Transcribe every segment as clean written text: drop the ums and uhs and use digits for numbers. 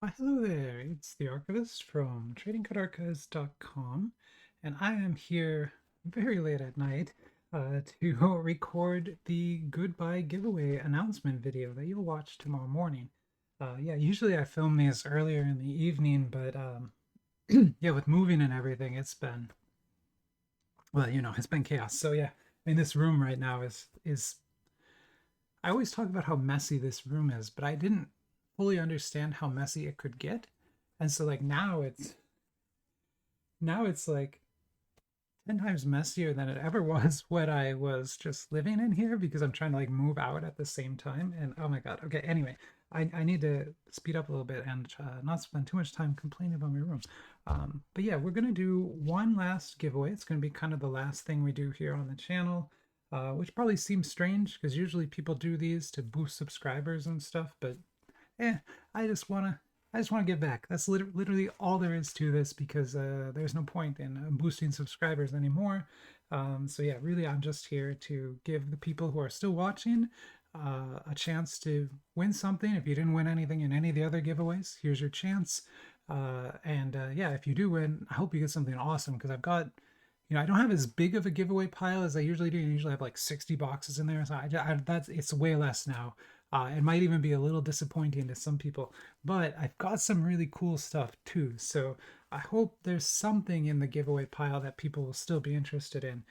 Hello there, it's the Archivist from TradingCardArchives.com, and I am here very late at night to record the goodbye giveaway announcement video that you'll watch tomorrow morning. Yeah, usually I film these earlier in the evening, but yeah, with moving and everything, it's been, well, it's been chaos. So yeah, I mean, this room right now is I always talk about how messy this room is, but I didn't fully understand how messy it could get. And so like now it's like 10 times messier than it ever was when I was just living in here because I'm trying to like move out at the same time. And oh my God. Okay. Anyway, I need to speed up a little bit and not spend too much time complaining about my room. But yeah, we're going to do one last giveaway. It's going to be kind of the last thing we do here on the channel, which probably seems strange because usually people do these to boost subscribers and stuff. But I just want to give back. That's literally all there is to this because there's no point in boosting subscribers anymore. So yeah, really, I'm just here to give the people who are still watching a chance to win something. If you didn't win anything in any of the other giveaways, here's your chance. Yeah, if you do win, I hope you get something awesome because I've got, I don't have as big of a giveaway pile as I usually do. I usually have like 60 boxes in there, so it's way less now. It might even be a little disappointing to some people, but I've got some really cool stuff too. So I hope there's something in the giveaway pile that people will still be interested in.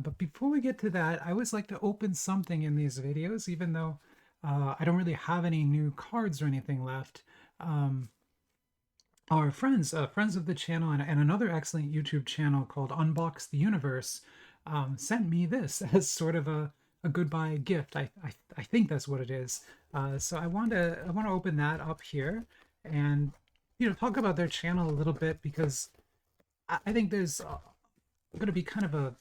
But before we get to that, I always like to open something in these videos, even though I don't really have any new cards or anything left. Our friends of the channel and another excellent YouTube channel called Unbox the Universe sent me this as sort of a goodbye gift. I think that's what it is. So I want to open that up here and talk about their channel a little bit because I think there's going to be kind of a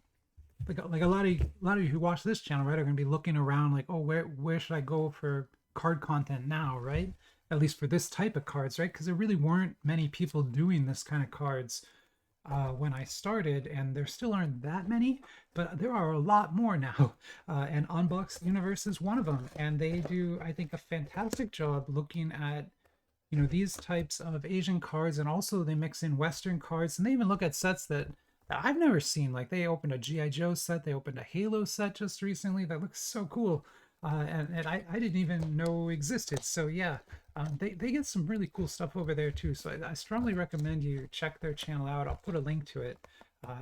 like a lot of you who watch this channel, right, are going to be looking around like, oh, where should I go for card content now, right? At least for this type of cards, right? Because there really weren't many people doing this kind of cards when I started, and there still aren't that many, but there are a lot more now. And Unbox Universe is one of them, and they do, I think, a fantastic job looking at these types of Asian cards, and also they mix in Western cards, and they even look at sets that I've never seen. Like they opened a G.I. Joe set, they opened a Halo set just recently that looks so cool. And I didn't even know existed. So yeah, they get some really cool stuff over there too. So I strongly recommend you check their channel out. I'll put a link to it.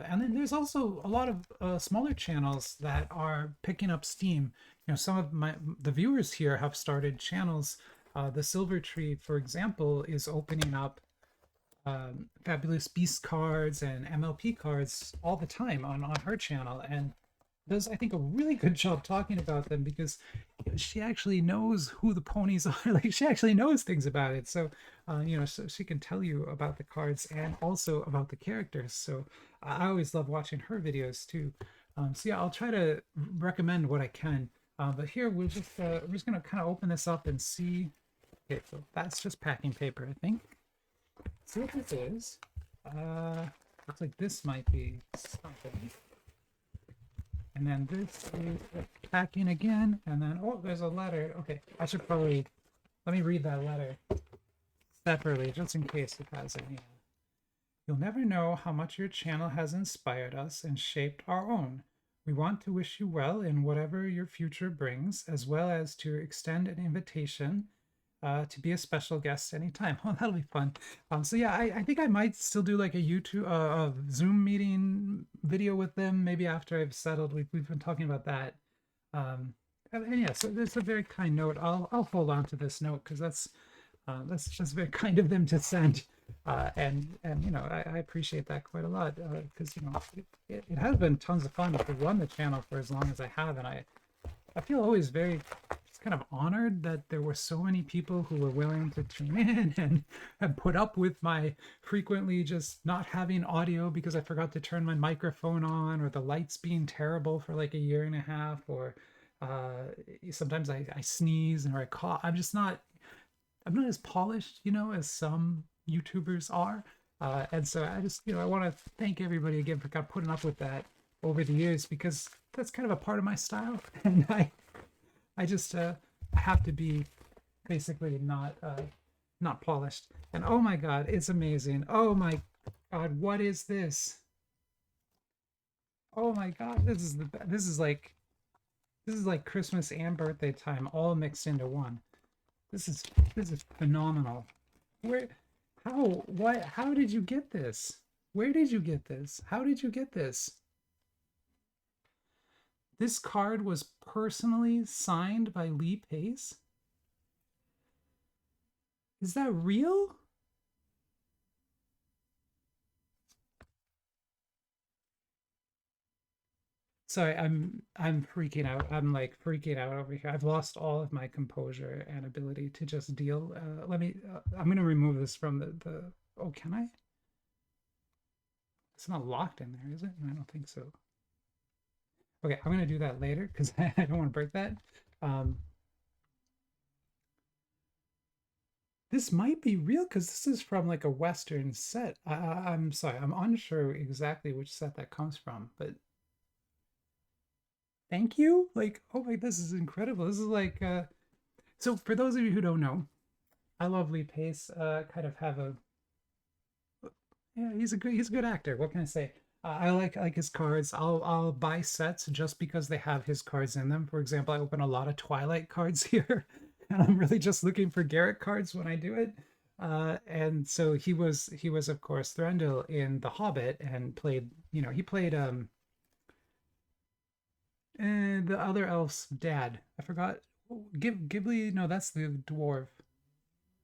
And then there's also a lot of smaller channels that are picking up steam. Some of the viewers here have started channels. The Silver Tree, for example, is opening up Fabulous Beast cards and MLP cards all the time on her channel, and does, I think, a really good job talking about them because she actually knows who the ponies are. Like she actually knows things about it. So, so she can tell you about the cards and also about the characters. So I always love watching her videos too. So yeah, I'll try to recommend what I can. But here we're just gonna kind of open this up and see. Okay, so that's just packing paper, I think. See what this is. Looks like this might be something. And then this is packing again, and then, oh, there's a letter. Okay, I should probably, let me read that letter separately, just in case it has any. You'll never know how much your channel has inspired us and shaped our own. We want to wish you well in whatever your future brings, as well as to extend an invitation to be a special guest anytime. Oh, that'll be fun. So yeah, I think I might still do like a YouTube, a Zoom meeting video with them. Maybe after I've settled. We've been talking about that. And yeah, so there's a very kind note. I'll hold on to this note because that's just very kind of them to send. And I appreciate that quite a lot because it has been tons of fun to run the channel for as long as I have, and I feel always very kind of honored that there were so many people who were willing to tune in and put up with my frequently just not having audio because I forgot to turn my microphone on, or the lights being terrible for like a year and a half, or sometimes I sneeze or I cough. I'm not as polished, as some YouTubers are. And so I just, I want to thank everybody again for kind of putting up with that over the years, because that's kind of a part of my style. And I just I have to be basically not not polished. And oh my god, it's amazing. Oh my god, what is this? Oh my god, this is like Christmas and birthday time all mixed into one. This is this is phenomenal. Where how did you get this? Where did you get this? How did you get this? This card was personally signed by Lee Pace? Is that real? Sorry, I'm freaking out. I'm like freaking out over here. I've lost all of my composure and ability to just deal. Let me. I'm gonna remove this from the. Oh, can I? It's not locked in there, is it? I don't think so. Okay, I'm gonna do that later because I don't want to break that. Um, this might be real because this is from like a Western set. I'm sorry, I'm unsure exactly which set that comes from, but thank you. Like, oh my, this is incredible. This is like, so for those of you who don't know, I love Lee Pace. Kind of have a, yeah, he's a good actor. What can I say? I like his cards. I'll buy sets just because they have his cards in them. For example, I open a lot of Twilight cards here, and I'm really just looking for Garrett cards when I do it. And so he was of course Thranduil in The Hobbit and played, he played and the other elf's dad. I forgot. Ghibli. No, that's the dwarf.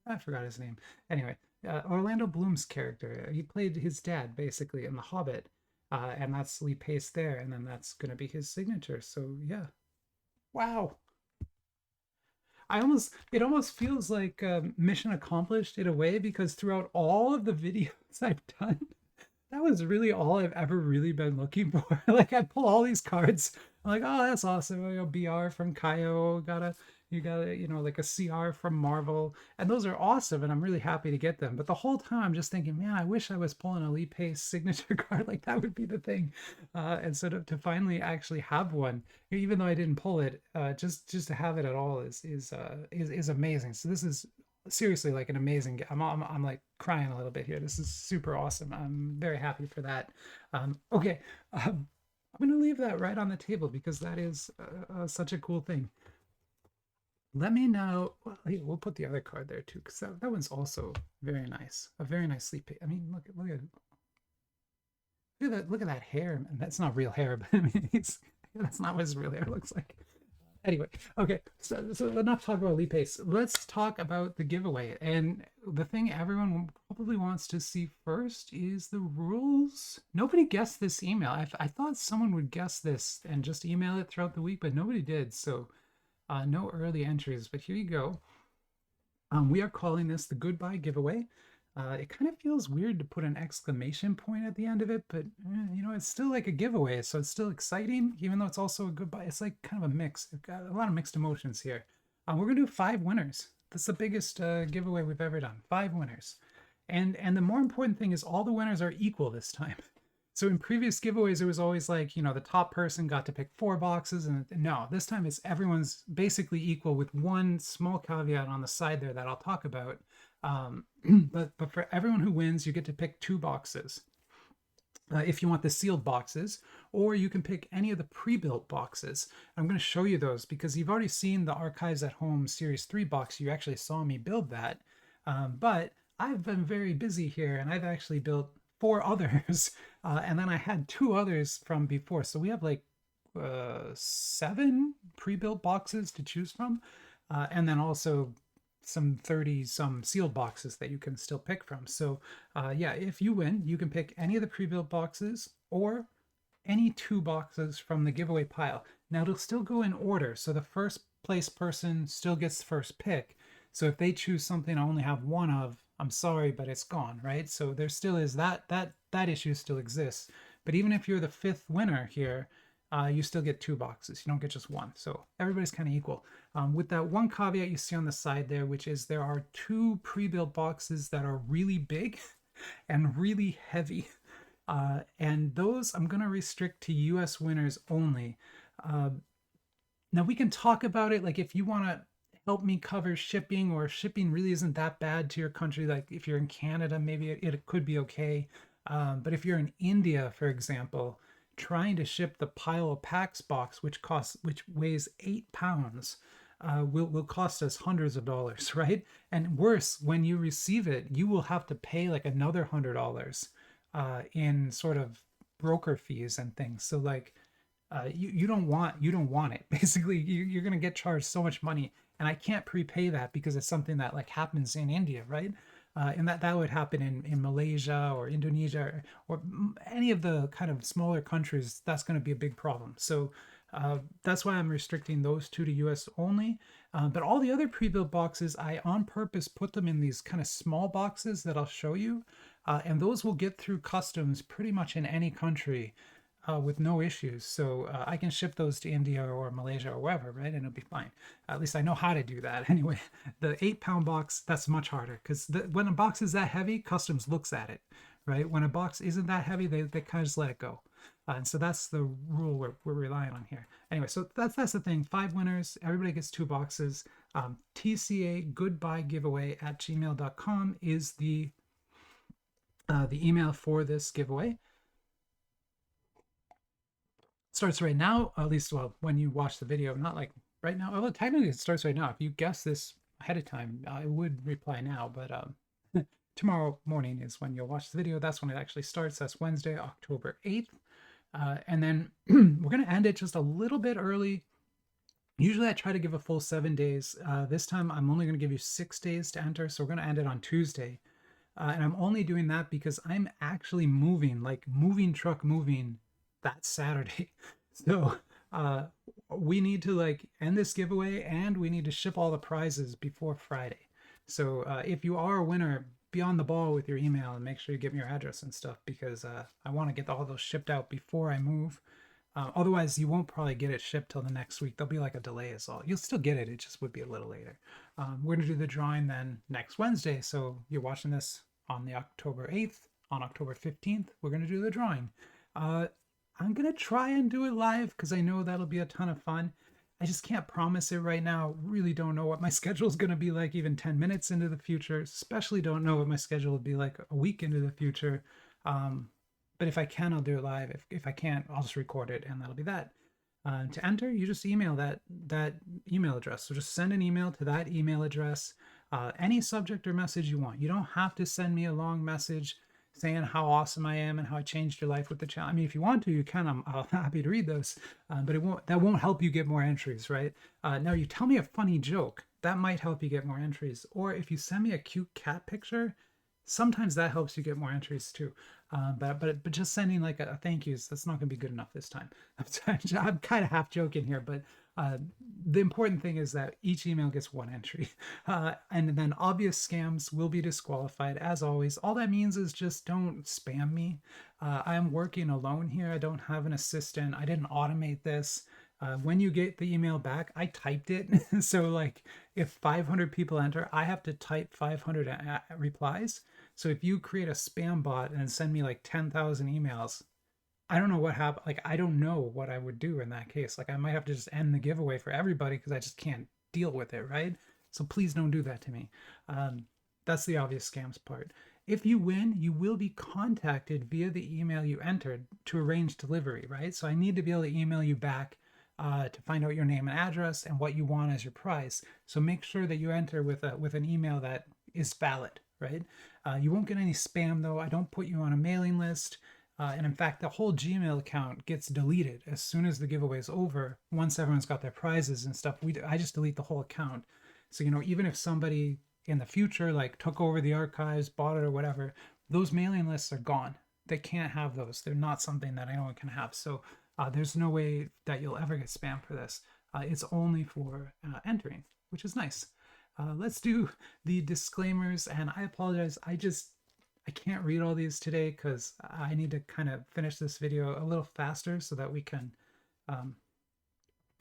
I forgot his name. Anyway, Orlando Bloom's character. He played his dad basically in The Hobbit, and that's Lee Pace there, and then that's gonna be his signature. So yeah, wow. It almost feels like mission accomplished in a way because throughout all of the videos I've done, that was really all I've ever really been looking for. Like I pull all these cards, I'm like, oh, that's awesome. BR from Kayou, you got a, like a CR from Marvel, and those are awesome, and I'm really happy to get them. But the whole time I'm just thinking, man, I wish I was pulling a Lee Pace signature card. Like that would be the thing. And so to finally actually have one, even though I didn't pull it, just to have it at all is amazing. So this is seriously like an amazing. I'm like crying a little bit here. This is super awesome. I'm very happy for that. Okay, I'm gonna leave that right on the table because that is such a cool thing. Let me know. Well, we'll put the other card there too because that one's also very nice. A very nice sleep. I mean, look at that hair, man. That's not real hair, but I mean, that's not what his real hair looks like. Anyway, okay, so enough talk about Lee Pace. Let's talk about the giveaway. And the thing everyone probably wants to see first is the rules. Nobody guessed this email. I thought someone would guess this and just email it throughout the week, but nobody did. So no early entries, but here you go. We are calling this the goodbye giveaway. It kind of feels weird to put an exclamation point at the end of it, but it's still like a giveaway, so it's still exciting, even though it's also a goodbye. It's like kind of a mix. We've got a lot of mixed emotions here. We're gonna do 5 winners. That's the biggest giveaway we've ever done. 5 winners, and the more important thing is all the winners are equal this time. So in previous giveaways, it was always like, the top person got to pick 4 boxes, and no, this time it's everyone's basically equal with one small caveat on the side there that I'll talk about. But for everyone who wins, you get to pick 2 boxes. If you want the sealed boxes, or you can pick any of the pre-built boxes. I'm going to show you those because you've already seen the Archives at Home Series 3 box. You actually saw me build that. But I've been very busy here, and I've actually built 4 others, and then I had 2 others from before. So we have like 7 pre-built boxes to choose from, and then also some 30-some sealed boxes that you can still pick from. So yeah, if you win, you can pick any of the pre-built boxes or any 2 boxes from the giveaway pile. Now it'll still go in order, so the first place person still gets the first pick. So if they choose something I only have 1 of, I'm sorry, but it's gone, right? So there still is that issue still exists. But even if you're the 5th winner here, you still get 2 boxes. You don't get just 1. So everybody's kind of equal. With that one caveat you see on the side there, which is there are 2 pre-built boxes that are really big and really heavy. And those I'm going to restrict to US winners only. Now we can talk about it. Like if you want to help me cover shipping, or shipping really isn't that bad to your country. Like if you're in Canada, maybe it could be okay. But if you're in India, for example, trying to ship the Pile of Packs box, which weighs 8 pounds, will cost us hundreds of dollars, right? And worse, when you receive it, you will have to pay like another $100 in sort of broker fees and things. So like you don't want it. Basically, you're gonna get charged so much money, and I can't prepay that because it's something that like happens in India, right? And that would happen in Malaysia or Indonesia, or any of the kind of smaller countries. That's going to be a big problem. So that's why I'm restricting those two to US only. But all the other pre-built boxes, I on purpose put them in these kind of small boxes that I'll show you. And those will get through customs pretty much in any country with no issues. So I can ship those to India or Malaysia or wherever, right? And it'll be fine. At least I know how to do that. Anyway, the 8-pound box, that's much harder, because when a box is that heavy, customs looks at it, right? When a box isn't that heavy, they kind of just let it go. And so that's the rule we're relying on here. Anyway, so that's the thing. 5 winners. Everybody gets 2 boxes. TCA goodbye giveaway at gmail.com is the email for this giveaway. Starts right now, at least, well, when you watch the video, not like right now. Well, technically it starts right now. If you guess this ahead of time, I would reply now, but tomorrow morning is when you'll watch the video. That's when it actually starts. That's Wednesday, October 8th. And then we're going to end it just a little bit early. Usually I try to give a full 7 days. This time I'm only going to give you 6 days to enter, so we're going to end it on Tuesday. And I'm only doing that because I'm actually moving, like moving truck moving, that Saturday. So we need to like end this giveaway, and we need to ship all the prizes before Friday. So if you are a winner, be on the ball with your email and make sure you give me your address and stuff, because I want to get all those shipped out before I move. Otherwise, you won't probably get it shipped till the next week. There'll be like a delay is all. You'll still get it. It just would be a little later. We're going to do the drawing then next Wednesday. So you're watching this on the October 8th. On October 15th, we're going to do the drawing. I'm going to try and do it live because I know that'll be a ton of fun. I just can't promise it right now. Really don't know what my schedule is going to be like even 10 minutes into the future. Especially don't know what my schedule will be like a week into the future. But if I can, I'll do it live. If I can't, I'll just record it, and that'll be that. To enter, you just email that email address. So just send an email to that email address. Any subject or message you want. You don't have to send me a long message saying how awesome I am and how I changed your life with the channel. I mean, if you want to, you can. I'm happy to read those, but that won't help you get more entries, right? Now, you tell me a funny joke. That might help you get more entries. Or if you send me a cute cat picture, sometimes that helps you get more entries too. But just sending like a thank yous, that's not going to be good enough this time. I'm kind of half joking here, but the important thing is that each email gets 1 entry. And then obvious scams will be disqualified, as always. All that means is just don't spam me. I am working alone here. I don't have an assistant. I didn't automate this. When you get the email back, I typed it. So like if 500 people enter, I have to type 500 replies. So if you create a spam bot and send me like 10,000 emails, I don't know what happened. Like, I don't know what I would do in that case. Like, I might have to just end the giveaway for everybody because I just can't deal with it, right? So please don't do that to me. That's the obvious scams part. If you win, you will be contacted via the email you entered to arrange delivery, right? So I need to be able to email you back to find out your name and address and what you want as your prize. So make sure that you enter with an email that is valid, right? You won't get any spam though. I don't put you on a mailing list. And in fact, the whole Gmail account gets deleted as soon as the giveaway is over. Once everyone's got their prizes and stuff, I just delete the whole account. So, you know, even if somebody in the future like took over the archives, bought it or whatever, those mailing lists are gone. They can't have those. They're not something that anyone can have. So there's no way that you'll ever get spam for this. It's only for entering, which is nice. Let's do the disclaimers, and I apologize. I can't read all these today because I need to kind of finish this video a little faster so that we can,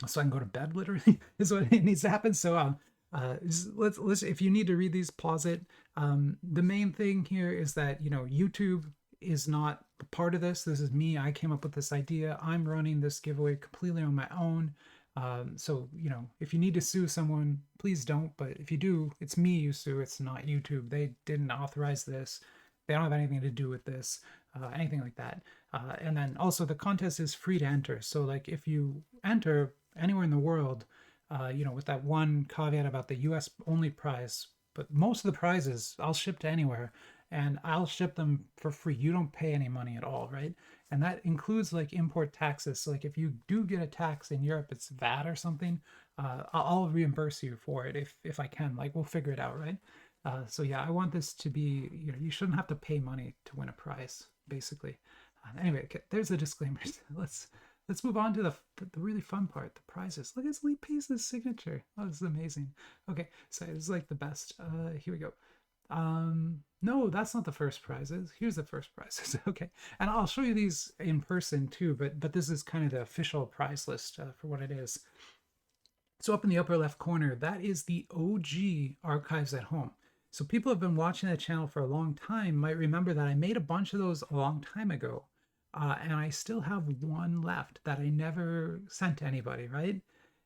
so I can go to bed. Literally is what needs to happen. So let's if you need to read these, pause it. The main thing here is that, you know, YouTube is not a part of this. This is me. I came up with this idea. I'm running this giveaway completely on my own. So, you know, if you need to sue someone, please don't. But if you do, it's me you sue. It's not YouTube. They didn't authorize this. They don't have anything to do with this, anything like that. And then also the contest is free to enter. So like if you enter anywhere in the world, you know, with that one caveat about the US only prize, but most of the prizes I'll ship to anywhere and I'll ship them for free. You don't pay any money at all, right? And that includes like import taxes. So like if you do get a tax in Europe, it's VAT or something, I'll reimburse you for it if I can. Like we'll figure it out, right? So yeah, I want this to be, you know, you shouldn't have to pay money to win a prize, basically. Anyway, okay, there's the disclaimers. Let's move on to the really fun part, the prizes. Look at Lee Pace's signature. Oh, this is amazing. Okay, so it's like the best. Here we go. No, that's not the first prizes. Here's the first prizes. Okay, and I'll show you these in person too, but this is kind of the official prize list for what it is. So up in the upper left corner, that is the OG Archives at Home. So people have been watching the channel for a long time might remember that I made a bunch of those a long time ago. And I still have one left that I never sent to anybody, right?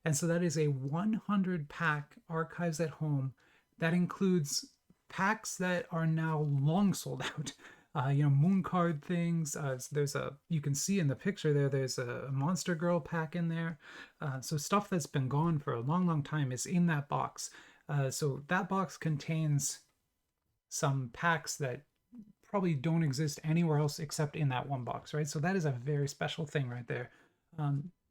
And so that is a 100 pack Archives at Home that includes packs that are now long sold out. You know, moon card things. There's a, you can see in the picture there, there's a Monster Girl pack in there. So stuff that's been gone for a long, long time is in that box. So that box contains some packs that probably don't exist anywhere else except in that one box, right? So that is a very special thing right there.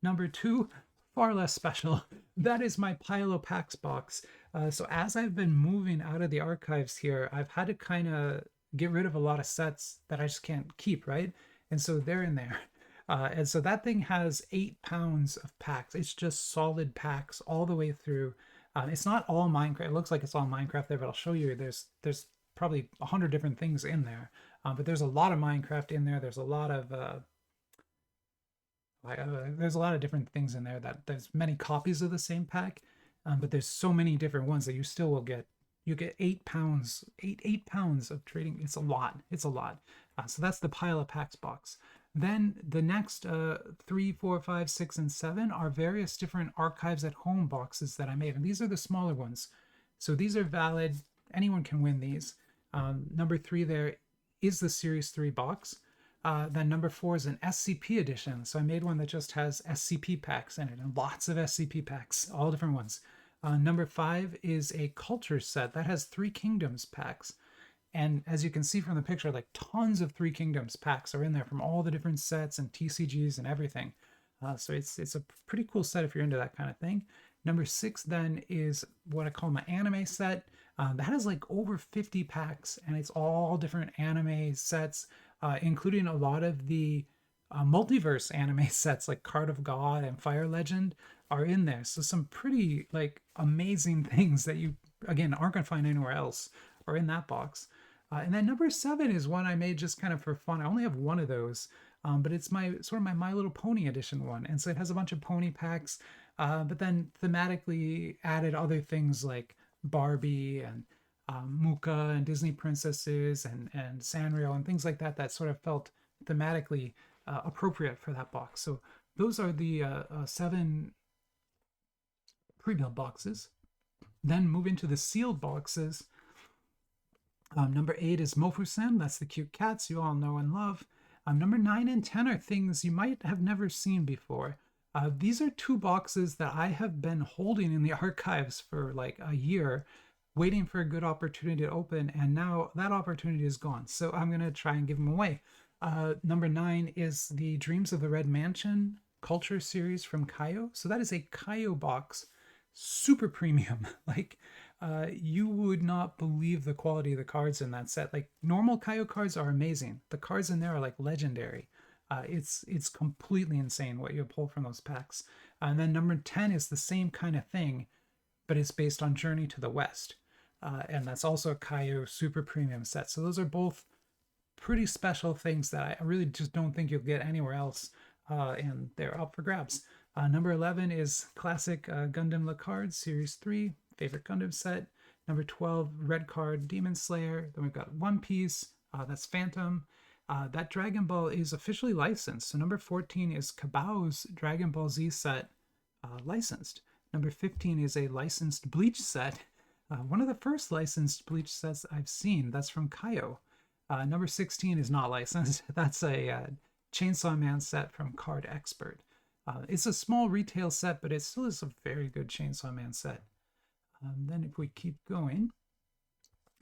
Number two, far less special. That is my pile of packs box. So as I've been moving out of the archives here, I've had to kind of get rid of a lot of sets that I just can't keep, right? And so they're in there. And so that thing has 8 pounds of packs. It's just solid packs all the way through. It's not all Minecraft. It looks like it's all Minecraft there, but I'll show you. There's probably 100 different things in there. But there's a lot of Minecraft in there. There's a lot of different things in there. That there's many copies of the same pack, but there's so many different ones that you still will get. You get 8 pounds, 8 pounds of trading. It's a lot. It's a lot. So that's the pile of packs box. Then the next 3, 4, 5, 6, and 7 are various different Archives at Home boxes that I made, and these are the smaller ones. So these are valid. Anyone can win these. Number 3 there is the Series 3 box. Then number 4 is an SCP edition. So I made one that just has SCP packs in it, and lots of SCP packs, all different ones. Number 5 is a Culture set that has 3 Kingdoms packs. And as you can see from the picture, like tons of 3 Kingdoms packs are in there from all the different sets and TCGs and everything. So it's a pretty cool set if you're into that kind of thing. Number 6 then is what I call my anime set. That has like over 50 packs, and it's all different anime sets, including a lot of the multiverse anime sets like Card of God and Fire Legend are in there. So some pretty like amazing things that you, again, aren't going to find anywhere else are in that box. And then number 7 is one I made just kind of for fun. I only have one of those, but it's my sort of my Little Pony edition one. And so it has a bunch of pony packs, but then thematically added other things like Barbie and Muka and Disney princesses and Sanrio and things like that sort of felt thematically appropriate for that box. So those are the 7 pre-built boxes. Then move into the sealed boxes. Number 8 is Mofusand. That's the cute cats you all know and love. Number 9 and 10 are things you might have never seen before. These are 2 boxes that I have been holding in the archives for like a year, waiting for a good opportunity to open, and now that opportunity is gone. So I'm going to try and give them away. Number 9 is the Dreams of the Red Mansion Culture Series from Kayou. So that is a Kayou box, super premium. Like, you would not believe the quality of the cards in that set. Like, normal Kayou cards are amazing. The cards in there are like legendary. It's completely insane what you pull from those packs. And then number 10 is the same kind of thing, but it's based on Journey to the West. And that's also a Kayou super premium set. So those are both pretty special things that I really just don't think you'll get anywhere else. And they're up for grabs. Number 11 is classic Gundam LeCard Series 3, favorite Gundam set. Number 12, Red Card Demon Slayer. Then we've got One Piece, that's Phantom. That Dragon Ball is officially licensed. So number 14 is Kabao's Dragon Ball Z set. licensed. Number 15 is a licensed Bleach set. One of the first licensed Bleach sets I've seen. That's from Kayou. Number 16 is not licensed. That's a Chainsaw Man set from Card Expert. It's a small retail set, but it still is a very good Chainsaw Man set. Then if we keep going,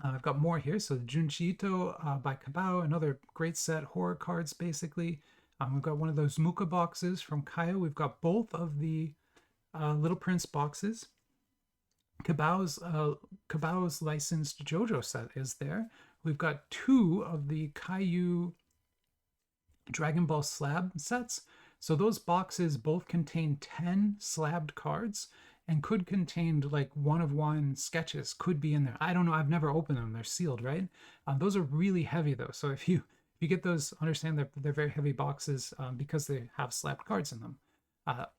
I've got more here. So Junji Ito by Kabao, another great set, horror cards basically. We've got one of those Muka boxes from Kayou. We've got both of the Little Prince boxes. Kabao's licensed JoJo set is there. We've got two of the Kayou Dragon Ball Slab sets. So those boxes both contain 10 slabbed cards and could contain like one-of-one sketches could be in there. I don't know. I've never opened them. They're sealed, right? Those are really heavy though. So if you get those, understand that they're very heavy boxes because they have slabbed cards in them.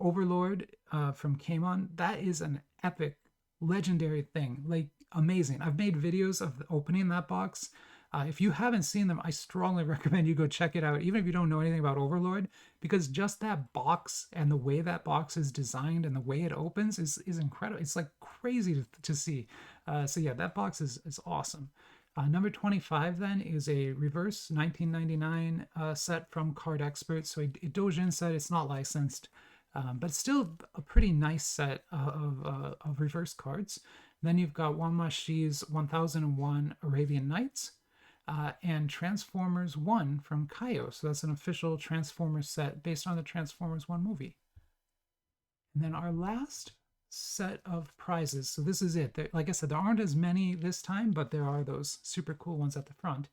Overlord from Kamon, that is an epic, legendary thing. Like amazing. I've made videos of opening that box. If you haven't seen them, I strongly recommend you go check it out, even if you don't know anything about Overlord, because just that box and the way that box is designed and the way it opens is incredible. It's like crazy to see. So yeah, that box is awesome. Number 25 then is a reverse 1999 set from Card Expert. So a Dojin set, it's not licensed, but still a pretty nice set of reverse cards. Then you've got Wanmashi's 1001 Arabian Nights. And Transformers 1 from Kayou. So that's an official Transformers set based on the Transformers 1 movie. And then our last set of prizes. So this is it. Like I said, there aren't as many this time, but there are those super cool ones at the front.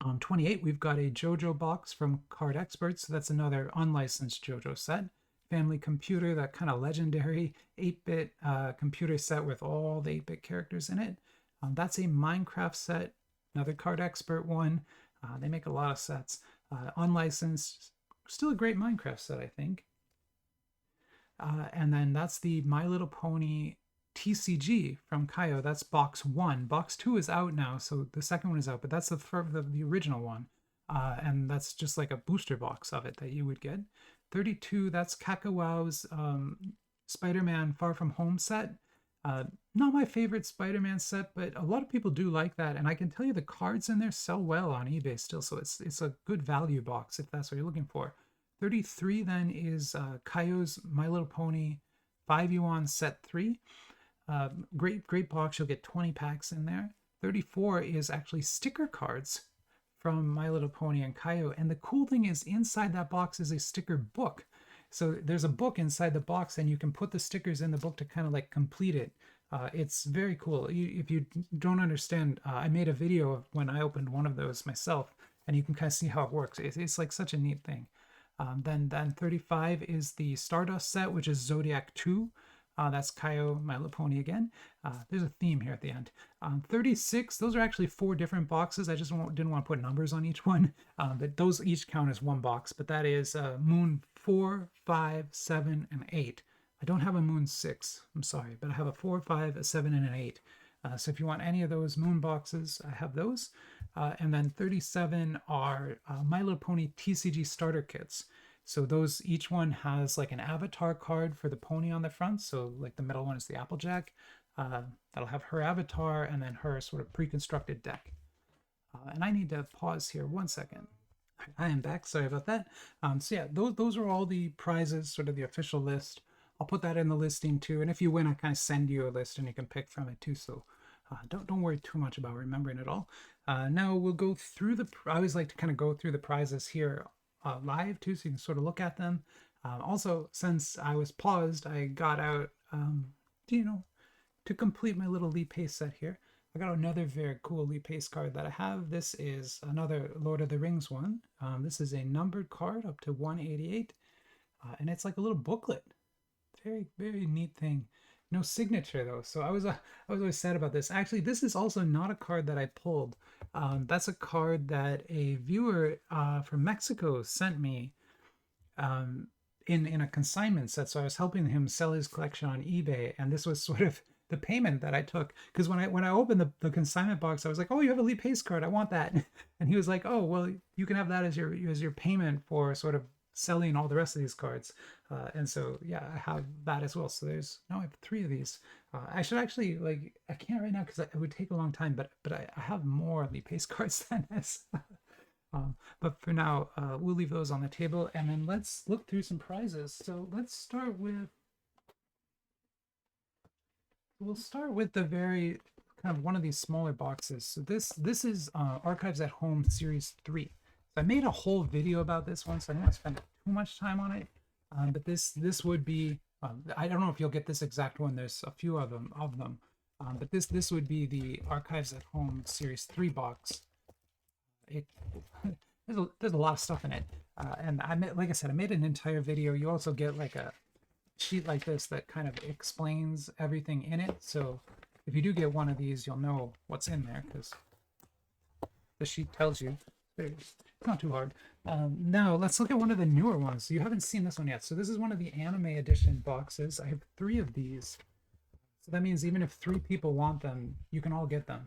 On 28, we've got a JoJo box from Card Experts. So that's another unlicensed JoJo set. Family Computer, that kind of legendary 8-bit computer set with all the 8-bit characters in it. That's a Minecraft set. Another Card Expert one. They make a lot of sets. Unlicensed. Still a great Minecraft set, I think. And then that's the My Little Pony TCG from Kayou. That's box 1. Box 2 is out now, so the second one is out, but that's the original one. And that's just like a booster box of it that you would get. 32, that's Kakao's Spider-Man Far From Home set. Not my favorite Spider-Man set, but a lot of people do like that, and I can tell you the cards in there sell well on eBay still, so it's a good value box if that's what you're looking for. 33 then is Kayou's My Little Pony 5 Yuan Set 3. Great box, you'll get 20 packs in there. 34 is actually sticker cards from My Little Pony and Kayou, and the cool thing is inside that box is a sticker book. So there's a book inside the box, and you can put the stickers in the book to kind of like complete it. It's very cool. If you don't understand, I made a video of when I opened one of those myself, and you can kind of see how it works. It's like such a neat thing. Then 35 is the Stardust set, which is Zodiac 2. That's Kayou, My Little Pony again. There's a theme here at the end. 36, those are actually 4 different boxes. I just didn't want to put numbers on each one. But those each count as one box. But that is Moon 4, 5, 7, and 8. I don't have a Moon 6, I'm sorry, but I have a 4, 5, a 7, and an 8. So if you want any of those Moon boxes, I have those. And then 37 are My Little Pony TCG starter kits. So those, each one has like an avatar card for the pony on the front. So like the middle one is the Applejack. That'll have her avatar and then her sort of pre-constructed deck. And I need to pause here 1 second. I am back, sorry about that. So yeah, those are all the prizes, sort of the official list. I'll put that in the listing too. And if you win, I kind of send you a list and you can pick from it too. So don't worry too much about remembering it all. Now we'll go through I always like to kind of go through the prizes here live too, so you can sort of look at them. Also, since I was paused, I got out, to complete my little Lee Pace set here. I got another very cool Lee Pace card that I have. This is another Lord of the Rings one. This is a numbered card up to 188, and it's like a little booklet. Very, very neat thing. No signature though, so I was always sad about this. Actually, this is also not a card that I pulled. That's a card that a viewer from Mexico sent me in a consignment set. So I was helping him sell his collection on eBay, and this was sort of the payment that I took. Because when I opened the consignment box, I was like, "Oh, you have a Lee Pace card. I want that." And he was like, "Oh, well, you can have that as your payment for sort of selling all the rest of these cards. And so, yeah, I have that as well. So now I have 3 of these. I should actually, like, I can't right now because it would take a long time, but I have more of the paste cards than this. But for now, we'll leave those on the table, and then let's look through some prizes. So we'll start with the very kind of one of these smaller boxes. So this is Archives at Home Series 3. So I made a whole video about this one, so I don't want to spend too much time on it. But this would be, I don't know if you'll get this exact one. There's a few of them. But this would be the Archives at Home Series 3 box. There's a lot of stuff in it. And like I said, I made an entire video. You also get like a sheet like this that kind of explains everything in it. So if you do get one of these, you'll know what's in there because the sheet tells you. It's not too hard. Now let's look at one of the newer ones. So you haven't seen this one yet. So this is one of the Anime Edition boxes. I have 3 of these. So that means even if 3 people want them, you can all get them.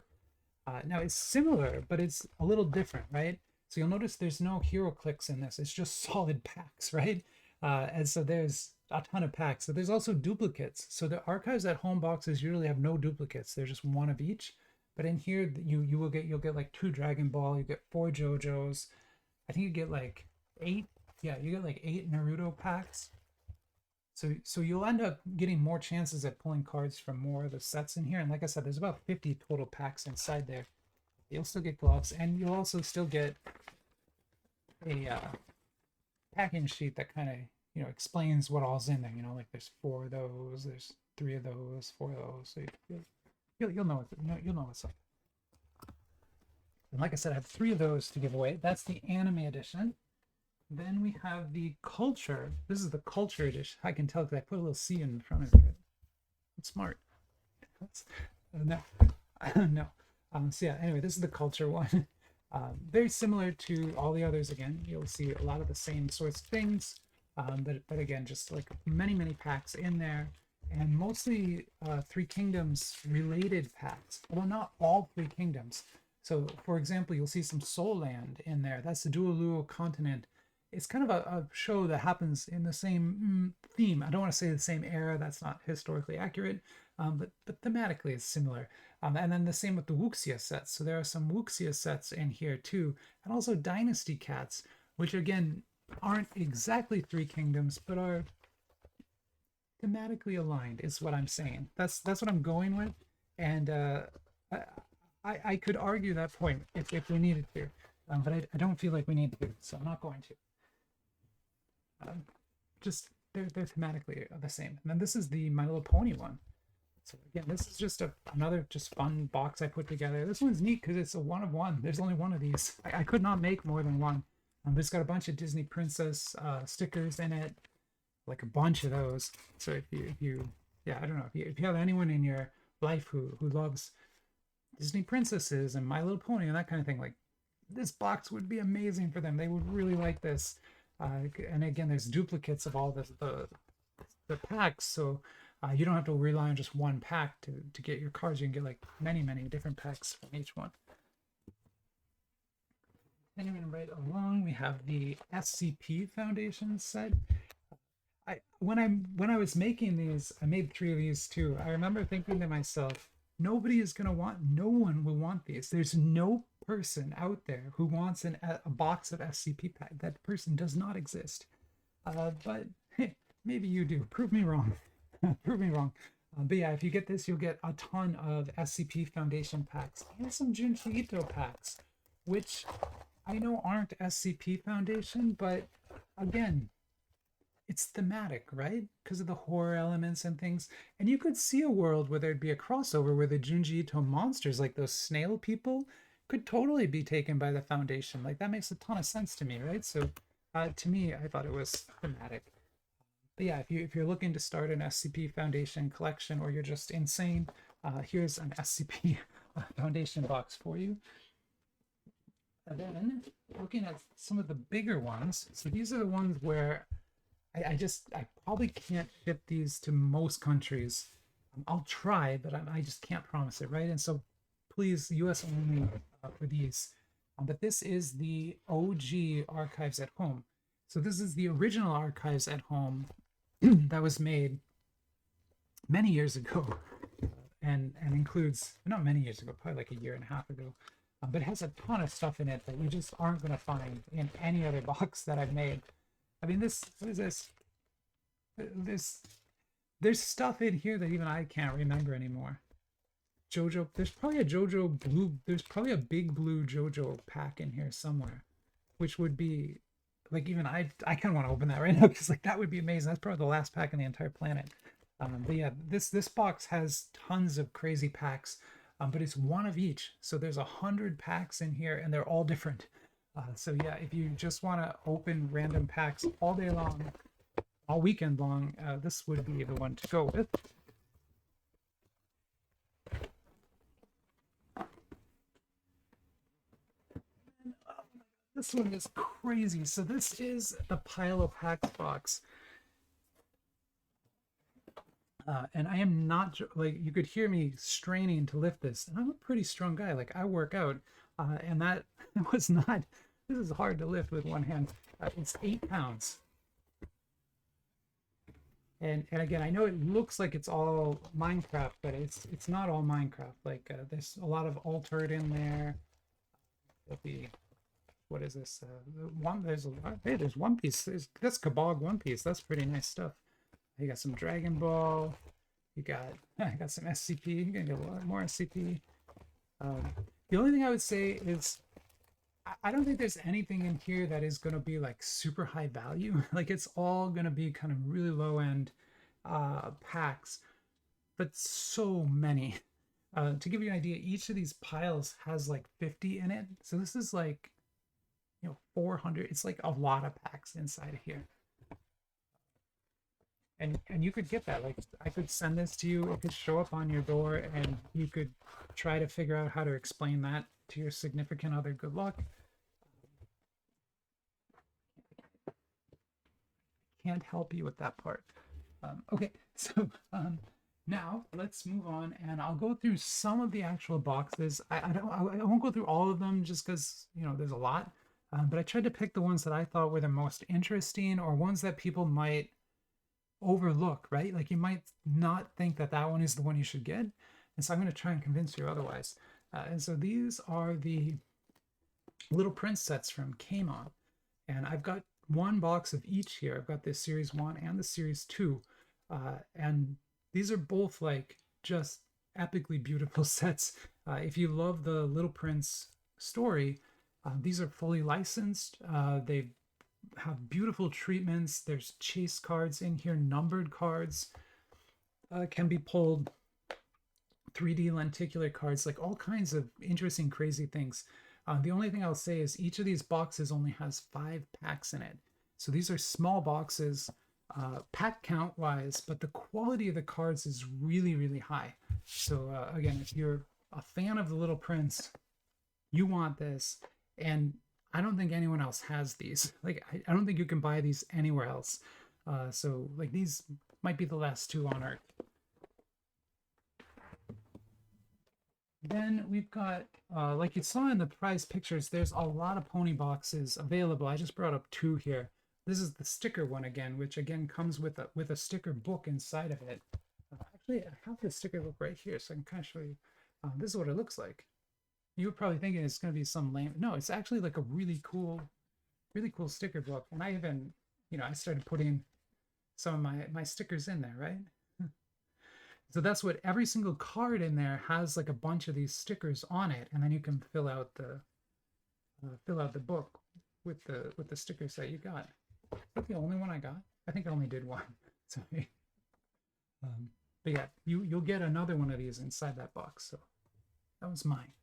Now it's similar, but it's a little different, right? So you'll notice there's no hero clicks in this. It's just solid packs, right? And so there's a ton of packs. So there's also duplicates. So the Archives at Home boxes usually have no duplicates. They're just 1 of each. But in here, you'll get like 2 Dragon Ball. You get 4 JoJo's. I think you get like 8. Yeah, you get like 8 Naruto packs. So you'll end up getting more chances at pulling cards from more of the sets in here. And like I said, there's about 50 total packs inside there. You'll still get gloves, and you'll also still get a packing sheet that kind of explains what all's in there. Like there's 4 of those, there's 3 of those, 4 of those. So you'll know what's up. And like I said, I have 3 of those to give away. That's the Anime Edition. Then we have the Culture. This is the Culture Edition. I can tell because I put a little C in front of it. I'm smart. No. So yeah, anyway, this is the Culture one. Very similar to all the others again. You'll see a lot of the same sorts of things. But again, just like many packs in there. And mostly 3 Kingdoms related packs. Although not all 3 Kingdoms. So for example, you'll see some Soul Land in there. That's the Dualuo continent. It's kind of a show that happens in the same theme. I don't want to say the same era. That's not historically accurate, but thematically it's similar. And then the same with the Wuxia sets. So there are some Wuxia sets in here too, and also Dynasty Cats, which again aren't exactly 3 Kingdoms, but are thematically aligned. Is what I'm saying. That's what I'm going with, and I could argue that point if we needed to, but I don't feel like we need to, so I'm not going to. Just they're thematically the same. And then this is the My Little Pony one. So again, this is just another just fun box I put together. This one's neat because it's a 1 of 1. There's only 1 of these. I could not make more than 1. It's got a bunch of Disney Princess stickers in it, like a bunch of those. So if you I don't know, if you have anyone in your life who loves Disney princesses and My Little Pony and that kind of thing, like this box would be amazing for them. They would really like this. And again, there's duplicates of all the packs, so you don't have to rely on just 1 pack to get your cards. You can get like many different packs from each one. Anyway, right along, we have the SCP Foundation set. When I was making these, I made 3 of these too. I remember thinking to myself, no one will want these. There's no person out there who wants a box of SCP pack. That person does not exist. But hey, maybe you do. Prove me wrong. Prove me wrong. But yeah, if you get this, you'll get a ton of SCP Foundation packs and some Junji Ito packs, which I know aren't SCP Foundation, but again, it's thematic, right? Because of the horror elements and things. And you could see a world where there'd be a crossover where the Junji Ito monsters, like those snail people, could totally be taken by the Foundation. Like, that makes a ton of sense to me, right? So to me, I thought it was thematic. But yeah, if you're looking to start an SCP Foundation collection, or you're just insane, here's an SCP Foundation box for you. And then looking at some of the bigger ones. So these are the ones where I probably can't ship these to most countries. I'll try, but I just can't promise it, right? And so please, US only for these. But this is the OG Archives at Home. So this is the original Archives at Home that was made many years ago, and includes, not many years ago, probably like a year and a half ago, but it has a ton of stuff in it that you just aren't going to find in any other box that I've made. I mean, this, what is this? There's stuff in here that even I can't remember anymore. JoJo, there's probably a JoJo blue, there's probably a big blue JoJo pack in here somewhere, which would be, like, even I kind of want to open that right now, because like that would be amazing. That's probably the last pack on the entire planet. But yeah, this box has tons of crazy packs, but it's one of each. So there's 100 packs in here, and they're all different. So yeah, if you just want to open random packs all day long, all weekend long, this would be the one to go with. This one is crazy. So this is the Pile of Packs box. And I am not, like, you could hear me straining to lift this. And I'm a pretty strong guy. Like, I work out. And that was not, this is hard to lift with one hand. It's 8 pounds. And again, I know it looks like it's all Minecraft, but it's not all Minecraft. Like, there's a lot of Altered in there. There'll be, what is this? There's a lot. Hey, there's One Piece. That's Kabao One Piece. That's pretty nice stuff. You got some Dragon Ball. You got some SCP. You're gonna get a lot more SCP. The only thing I would say is I don't think there's anything in here that is gonna be like super high value. Like, it's all gonna be kind of really low end packs, but so many. To give you an idea, each of these piles has like 50 in it. So this is like, 400. It's like a lot of packs inside of here. And you could get that. Like, I could send this to you. It could show up on your door, and you could try to figure out how to explain that to your significant other. Good luck. Can't help you with that part. Okay, so now let's move on, and I'll go through some of the actual boxes. I won't go through all of them, just because there's a lot. But I tried to pick the ones that I thought were the most interesting, or ones that people might overlook, right? Like, you might not think that that one is the one you should get, and so I'm going to try and convince you otherwise. And so these are the Little Prince sets from Kayou, and I've got one box of each here. I've got the Series 1 and the Series 2, and these are both like just epically beautiful sets. If you love the Little Prince story, these are fully licensed. They have beautiful treatments. There's chase cards in here, numbered cards, can be pulled, 3D lenticular cards, like all kinds of interesting, crazy things. The only thing I'll say is each of these boxes only has 5 packs in it. So these are small boxes, pack count wise, but the quality of the cards is really, really high. So again, if you're a fan of the Little Prince, you want this. And I don't think anyone else has these. Like, I don't think you can buy these anywhere else. So like, these might be the last 2 on Earth. Then we've got, like you saw in the prize pictures, there's a lot of pony boxes available. I just brought up 2 here. This is the sticker one again, which again comes with a sticker book inside of it. Actually, I have the sticker book right here, so I can kind of show you. This is what it looks like. You were probably thinking it's going to be some lame. No, it's actually like a really cool sticker book. And I even, I started putting some of my stickers in there, right? So that's what every single card in there has, like a bunch of these stickers on it, and then you can fill out the book with the stickers that you got. Is that the only one I got? I think I only did one. Sorry. But yeah, you'll get another one of these inside that box. So that was mine.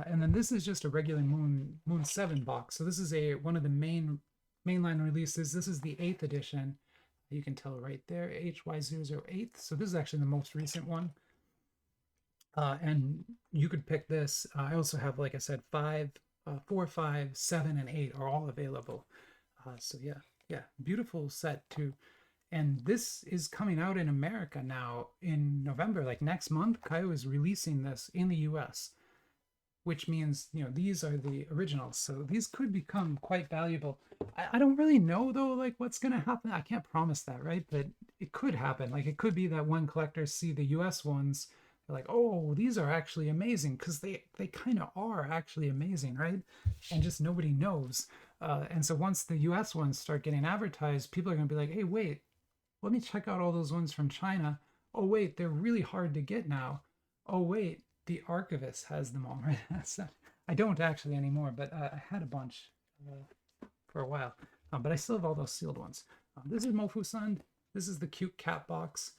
And then this is just a regular Moon 7 box. So this is one of the mainline releases. This is the 8th edition. You can tell right there, HY008. So this is actually the most recent one. And you could pick this. I also have, like I said, 4, 5, 7, and 8 are all available. So yeah, beautiful set too. And this is coming out in America now in November, like next month. Kayou is releasing this in the US, which means, you know, these are the originals. So these could become quite valuable. I don't really know though, like what's going to happen. I can't promise that, right? But it could happen. Like it could be that when collectors see the US ones, they're like, oh, these are actually amazing, because they kind of are actually amazing, right? And just nobody knows. And so once the US ones start getting advertised, people are going to be like, hey, wait, let me check out all those ones from China. Oh, wait, they're really hard to get now. Oh, wait, the archivist has them all, right? I don't actually anymore, but I had a bunch for a while. But I still have all those sealed ones. This is Mofusand. This is the cute cat box.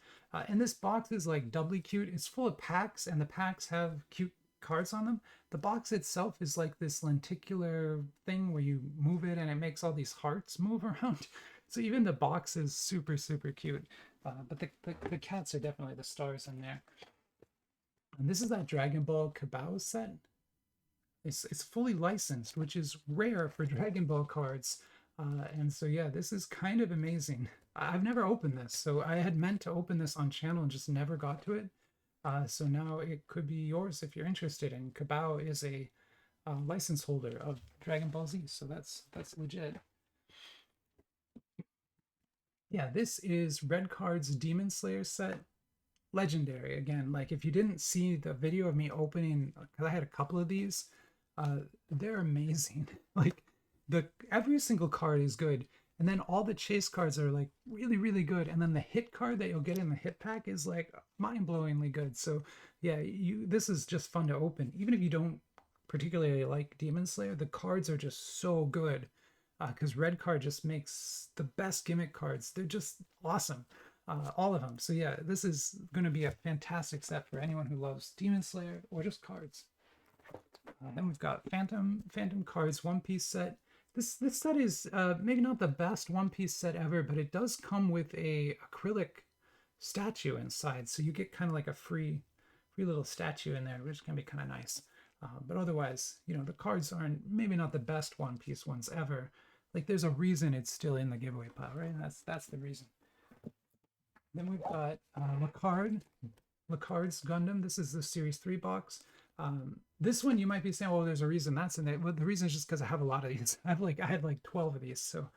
And this box is like doubly cute. It's full of packs, and the packs have cute cards on them. The box itself is like this lenticular thing where you move it and it makes all these hearts move around. So even the box is super, super cute. But the cats are definitely the stars in there. And this is that Dragon Ball Kabao set. It's fully licensed, which is rare for Dragon Ball cards. And so yeah, this is kind of amazing. I've never opened this, so I had meant to open this on channel and just never got to it. So now it could be yours if you're interested. And Kabao is a license holder of Dragon Ball Z, so that's legit. Yeah, this is LeCard's Demon Slayer set. Legendary. Again, like if you didn't see the video of me opening, because I had a couple of these, they're amazing. Like every single card is good, and then all the chase cards are like really, really good, and then the hit card that you'll get in the hit pack is like mind-blowingly good. So yeah, this is just fun to open. Even if you don't particularly like Demon Slayer, the cards are just so good, because LeCard just makes the best gimmick cards. They're just awesome, all of them. So yeah, this is going to be a fantastic set for anyone who loves Demon Slayer or just cards. Then we've got Phantom Cards One Piece set. This set is maybe not the best One Piece set ever, but it does come with a acrylic statue inside, so you get kind of like a free little statue in there, which can be kind of nice. But otherwise, you know, the cards aren't maybe not the best One Piece ones ever. Like there's a reason it's still in the giveaway pile, right? That's the reason. Then we've got LeCard's Gundam. This is the Series 3 box. This one you might be saying, well, there's a reason that's in there. Well, the reason is just because I have a lot of these. I had like 12 of these. So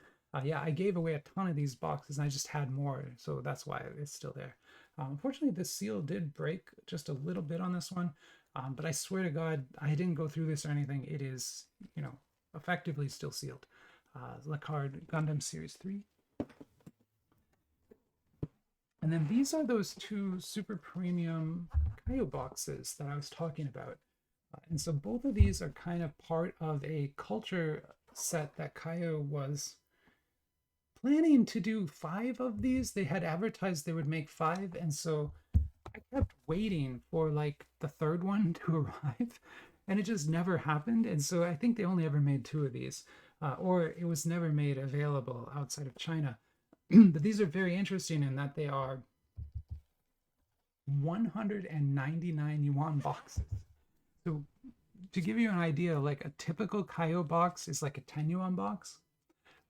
yeah, I gave away a ton of these boxes and I just had more. So that's why it's still there. Unfortunately, the seal did break just a little bit on this one. But I swear to God, I didn't go through this or anything. It is, you know, effectively still sealed. LeCard Gundam Series 3. And then these are those two super premium Kayou boxes that I was talking about. And so both of these are kind of part of a culture set that Kayou was planning to do 5 of these. They had advertised they would make 5. And so I kept waiting for like the third one to arrive, and it just never happened. And so I think they only ever made 2 of these, or it was never made available outside of China. But these are very interesting in that they are 199 yuan boxes. So to give you an idea, like a typical Kayou box is like a 10 yuan box.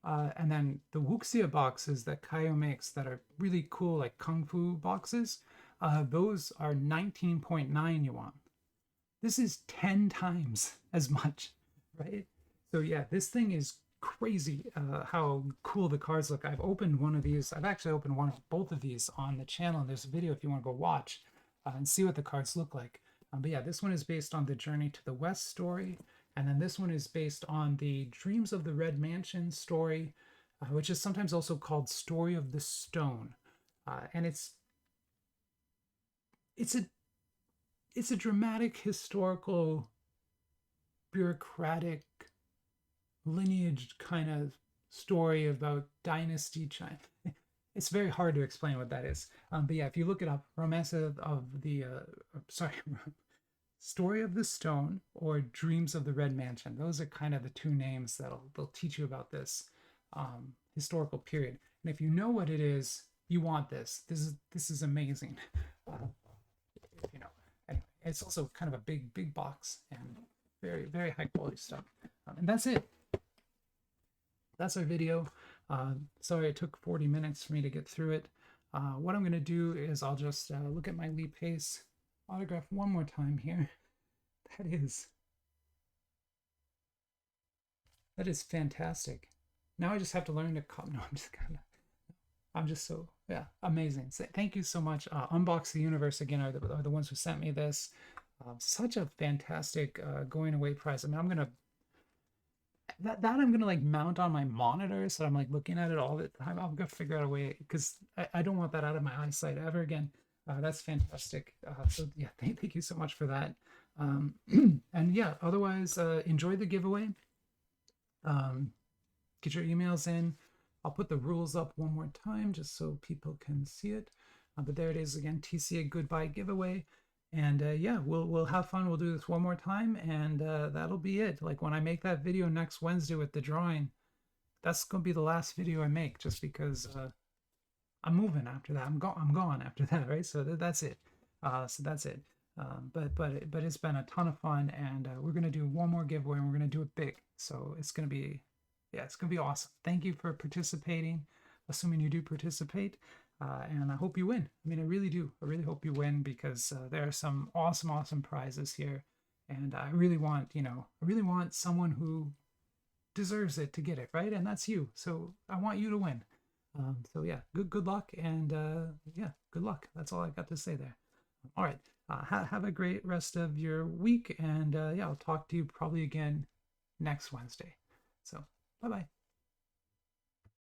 And then the Wuxia boxes that Kayou makes that are really cool, like Kung Fu boxes, those are 19.9 yuan. This is 10 times as much, right? So yeah, this thing is crazy how cool the cards look. I've opened one of these. I've actually opened both of these on the channel, and there's a video if you want to go watch and see what the cards look like. But yeah, this one is based on the Journey to the West story, and then this one is based on the Dreams of the Red Mansion story, which is sometimes also called Story of the Stone. And it's a dramatic, historical, bureaucratic, lineage kind of story about dynasty China. It's very hard to explain what that is. But yeah, if you look it up, Story of the Stone or Dreams of the Red Mansion, those are kind of the 2 names they'll teach you about this historical period. And if you know what it is, you want this. This is amazing. You know, anyway, it's also kind of a big box and very, very high quality stuff. And that's it. That's our video. Sorry it took 40 minutes for me to get through it. What I'm going to do is I'll just look at my Lee Pace autograph one more time here. That is That is fantastic. Now I just have to learn to no, I'm just so, yeah, amazing. So thank you so much. Unbox the Universe again are the ones who sent me this. Such a fantastic going away prize. I mean, I'm gonna I'm gonna like mount on my monitor so I'm like looking at it all the time. I'm gonna figure out a way because I don't want that out of my eyesight ever again. That's fantastic. So yeah, thank you so much for that. And yeah, otherwise, enjoy the giveaway. Get your emails in. I'll put the rules up one more time just so people can see it. But there it is again, TCA Goodbye giveaway. And yeah, we'll have fun. We'll do this one more time, and that'll be it. Like when I make that video next Wednesday with the drawing, that's gonna be the last video I make, just because I'm moving after that. I'm gone after that, right? So that's it. So that's it. But it's been a ton of fun, and we're gonna do one more giveaway, and we're gonna do it big. So it's gonna be, yeah, it's gonna be awesome. Thank you for participating, assuming you do participate, and I hope you win. I mean, I really do. I really hope you win because there are some awesome prizes here, and I really want, I really want someone who deserves it to get it, right? And that's you. So I want you to win. So yeah, good luck, and yeah, good luck. That's all I got to say there. All right. Have a great rest of your week, and yeah, I'll talk to you probably again next Wednesday. So, bye bye.